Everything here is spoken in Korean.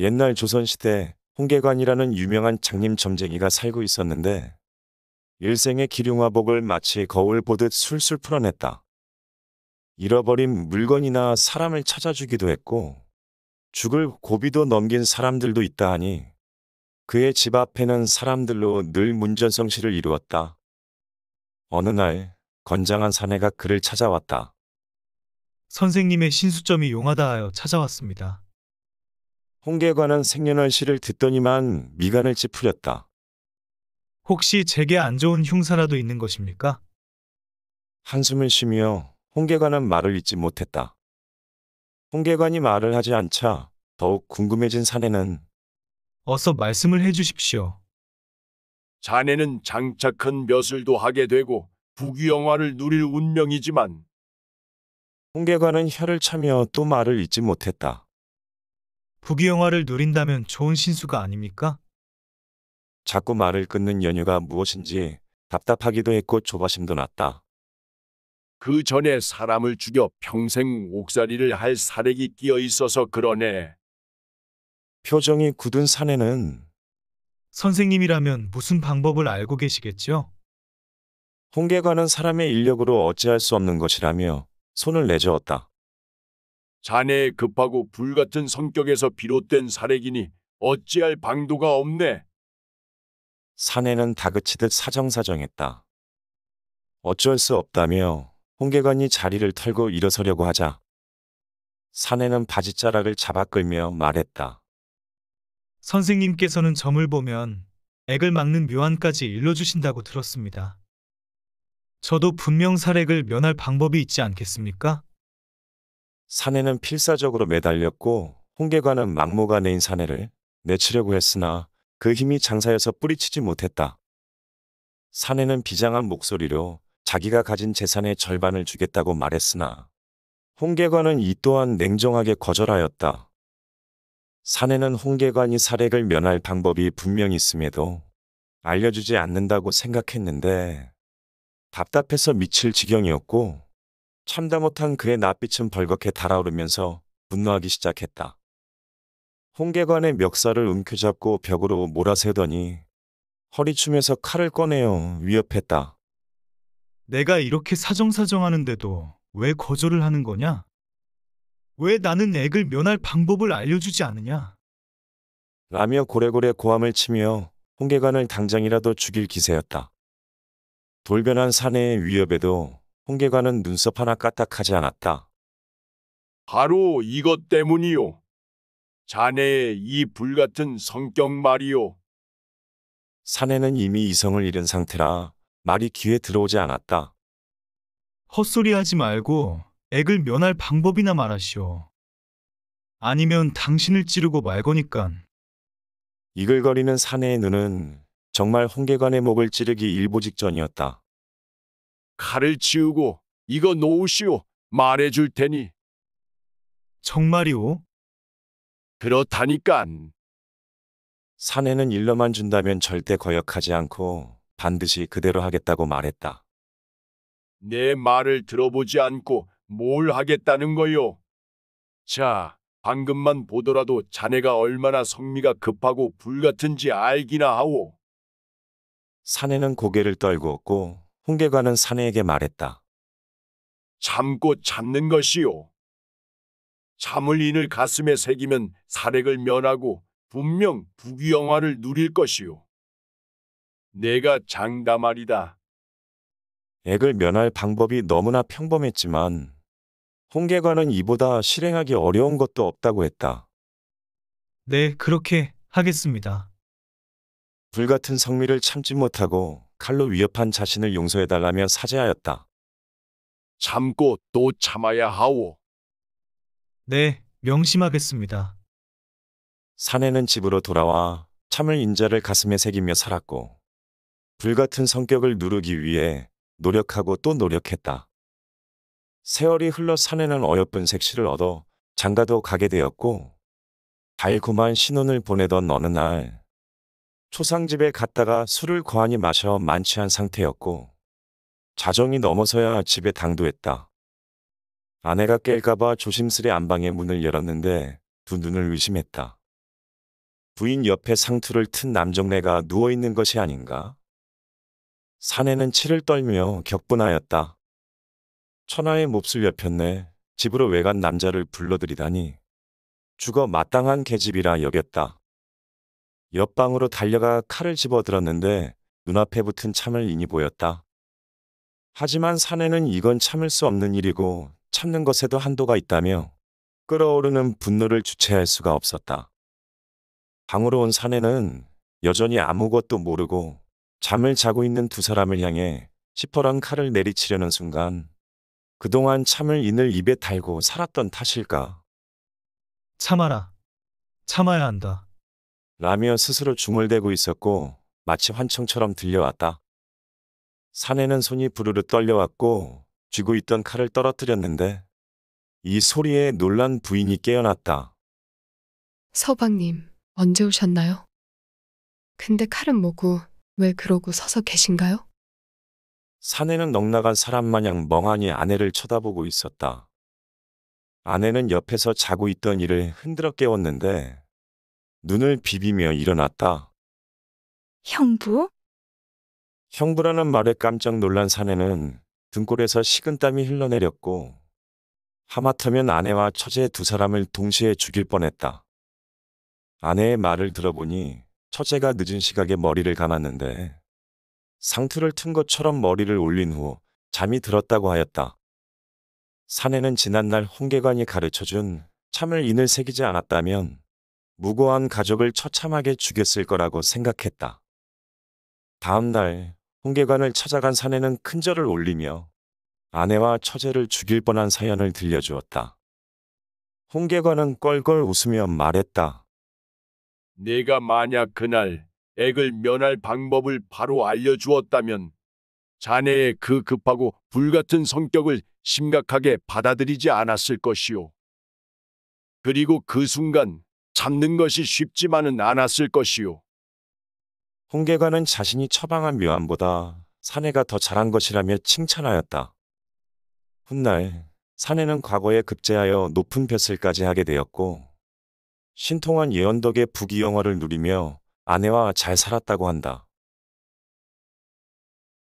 옛날 조선시대 홍계관이라는 유명한 장님 점쟁이가 살고 있었는데 일생의 기륭화복을 마치 거울 보듯 술술 풀어냈다. 잃어버린 물건이나 사람을 찾아주기도 했고 죽을 고비도 넘긴 사람들도 있다 하니 그의 집 앞에는 사람들로 늘 문전성시를 이루었다. 어느 날 건장한 사내가 그를 찾아왔다. 선생님의 신수점이 용하다 하여 찾아왔습니다. 홍계관은 생년월시를 듣더니만 미간을 찌푸렸다. 혹시 제게 안 좋은 흉사라도 있는 것입니까? 한숨을 쉬며 홍계관은 말을 잇지 못했다. 홍계관이 말을 하지 않자 더욱 궁금해진 사내는 어서 말씀을 해 주십시오. 자네는 장차 큰 벼슬도 하게 되고 부귀영화를 누릴 운명이지만 홍계관은 혀를 차며 또 말을 잇지 못했다. 부귀영화를 누린다면 좋은 신수가 아닙니까? 자꾸 말을 끊는 연유가 무엇인지 답답하기도 했고 조바심도 났다. 그 전에 사람을 죽여 평생 옥살이를 할 사력이 끼어 있어서 그러네. 표정이 굳은 사내는 선생님이라면 무슨 방법을 알고 계시겠죠? 홍계관은 사람의 인력으로 어찌할 수 없는 것이라며 손을 내저었다. 자네의 급하고 불같은 성격에서 비롯된 사력이니 어찌할 방도가 없네. 사내는 다그치듯 사정사정했다. 어쩔 수 없다며 홍계관이 자리를 털고 일어서려고 하자 사내는 바지자락을 잡아 끌며 말했다. 선생님께서는 점을 보면 액을 막는 묘안까지 일러주신다고 들었습니다. 저도 분명 사렉을 면할 방법이 있지 않겠습니까? 사내는 필사적으로 매달렸고 홍계관은 막모가 내인 사내를 내치려고 했으나 그 힘이 장사여서 뿌리치지 못했다. 사내는 비장한 목소리로 자기가 가진 재산의 절반을 주겠다고 말했으나 홍계관은 이 또한 냉정하게 거절하였다. 사내는 홍계관이 사렉을 면할 방법이 분명히 있음에도 알려주지 않는다고 생각했는데 답답해서 미칠 지경이었고 참다 못한 그의 낯빛은 벌겋게 달아오르면서 분노하기 시작했다. 홍계관의 멱살을 움켜잡고 벽으로 몰아세우더니 허리춤에서 칼을 꺼내어 위협했다. 내가 이렇게 사정사정하는데도 왜 거절을 하는 거냐? 왜 나는 액을 면할 방법을 알려주지 않느냐? 라며 고래고래 고함을 치며 홍계관을 당장이라도 죽일 기세였다. 돌변한 사내의 위협에도 홍계관은 눈썹 하나 까딱하지 않았다. 바로 이것 때문이요. 자네의 이 불같은 성격 말이요. 사내는 이미 이성을 잃은 상태라 말이 귀에 들어오지 않았다. 헛소리하지 말고 액을 면할 방법이나 말하시오. 아니면 당신을 찌르고 말 거니깐. 이글거리는 사내의 눈은 정말 홍계관의 목을 찌르기 일보 직전이었다. 칼을 치우고 이거 놓으시오. 말해줄 테니. 정말이오? 그렇다니깐. 사내는 일러만 준다면 절대 거역하지 않고 반드시 그대로 하겠다고 말했다. 내 말을 들어보지 않고 뭘 하겠다는 거요? 자, 방금만 보더라도 자네가 얼마나 성미가 급하고 불같은지 알기나 하오. 사내는 고개를 떨구었고 홍계관은 사내에게 말했다. 참고 참는 것이요. 참을 인을 가슴에 새기면 사력을 면하고 분명 부귀영화를 누릴 것이요. 내가 장담하리다. 액을 면할 방법이 너무나 평범했지만 홍계관은 이보다 실행하기 어려운 것도 없다고 했다. 네, 그렇게 하겠습니다. 불같은 성미를 참지 못하고 칼로 위협한 자신을 용서해달라며 사죄하였다. 참고 또 참아야 하오. 네, 명심하겠습니다. 사내는 집으로 돌아와 참을 인자를 가슴에 새기며 살았고 불같은 성격을 누르기 위해 노력하고 또 노력했다. 세월이 흘러 사내는 어여쁜 색시를 얻어 장가도 가게 되었고 달콤한 신혼을 보내던 어느 날 초상집에 갔다가 술을 거한이 마셔 만취한 상태였고 자정이 넘어서야 집에 당도했다. 아내가 깰까봐 조심스레 안방의 문을 열었는데 두 눈을 의심했다. 부인 옆에 상투를 튼 남정네가 누워있는 것이 아닌가? 사내는 치를 떨며 격분하였다. 천하의 몹쓸 여편네, 집으로 외간 남자를 불러들이다니 죽어 마땅한 계집이라 여겼다. 옆방으로 달려가 칼을 집어들었는데 눈앞에 붙은 참을 인이 보였다. 하지만 사내는 이건 참을 수 없는 일이고 참는 것에도 한도가 있다며 끓어오르는 분노를 주체할 수가 없었다. 방으로 온 사내는 여전히 아무것도 모르고 잠을 자고 있는 두 사람을 향해 시퍼런 칼을 내리치려는 순간 그동안 참을 인을 입에 달고 살았던 탓일까? 참아라. 참아야 한다. 라며 스스로 중얼대고 있었고 마치 환청처럼 들려왔다. 사내는 손이 부르르 떨려왔고 쥐고 있던 칼을 떨어뜨렸는데 이 소리에 놀란 부인이 깨어났다. 서방님, 언제 오셨나요? 근데 칼은 뭐고 왜 그러고 서서 계신가요? 사내는 넋나간 사람 마냥 멍하니 아내를 쳐다보고 있었다. 아내는 옆에서 자고 있던 이를 흔들어 깨웠는데 눈을 비비며 일어났다. 형부? 형부라는 말에 깜짝 놀란 사내는 등골에서 식은땀이 흘러내렸고 하마터면 아내와 처제 두 사람을 동시에 죽일 뻔했다. 아내의 말을 들어보니 처제가 늦은 시각에 머리를 감았는데 상투를 튼 것처럼 머리를 올린 후 잠이 들었다고 하였다. 사내는 지난날 홍계관이 가르쳐준 참을 인을 새기지 않았다면 무고한 가족을 처참하게 죽였을 거라고 생각했다. 다음 날 홍계관을 찾아간 사내는 큰절을 올리며 아내와 처제를 죽일 뻔한 사연을 들려주었다. 홍계관은 껄껄 웃으며 말했다. 내가 만약 그날 액을 면할 방법을 바로 알려주었다면 자네의 그 급하고 불같은 성격을 심각하게 받아들이지 않았을 것이오. 그리고 그 순간 참는 것이 쉽지만은 않았을 것이오. 홍계관은 자신이 처방한 묘안보다 사내가 더 잘한 것이라며 칭찬하였다. 훗날 사내는 과거에 급제하여 높은 벼슬까지 하게 되었고 신통한 예언 덕에 부귀영화를 누리며 아내와 잘 살았다고 한다.